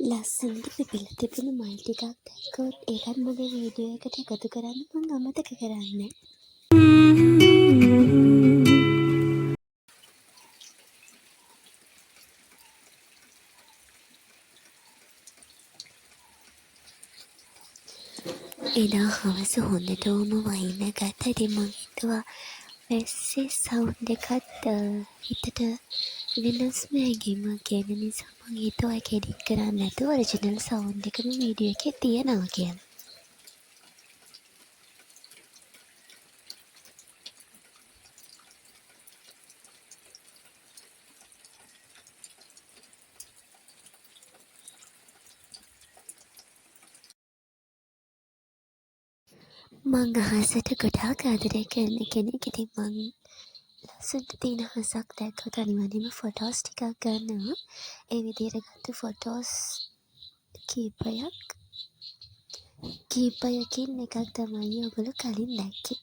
ලස්සනට පිපිලා තිබුණු මල් ටිකක් දැක්කොත් ඒකත් මගේ වීඩියෝ එකට එකතු කරන්න මං අමතක කරන්නේ. එදා හවස හොඳටම වහින ගත්ත. ඉතින් මං හිතුවා වැස්සේ සවුන්ඩ් එකත් හිතට වෙනස්ම හැඟීමක් ගෙන නිසා මං හිතුවා ඒක එඩිට් කරන්න නැතුව ඔරිජිනල් සවුන්ඩ් එකම වීඩියෝ එකේ තියනවා කියලා. මං අහසට ගොඩාක් ආදරය කරන කෙනෙක්. ඉතින් මං ලස්සනට තියෙන අහසක් දැක්කොත් අනිවාර්යෙන්ම ෆොටෝස් ටිකක් ගන්නවා. ඒ විදිහට ගත්ත ෆොටෝස් කීපයකින් එකක් තමයි ඔයගොල්ලෝ කලින් දැක්කේ.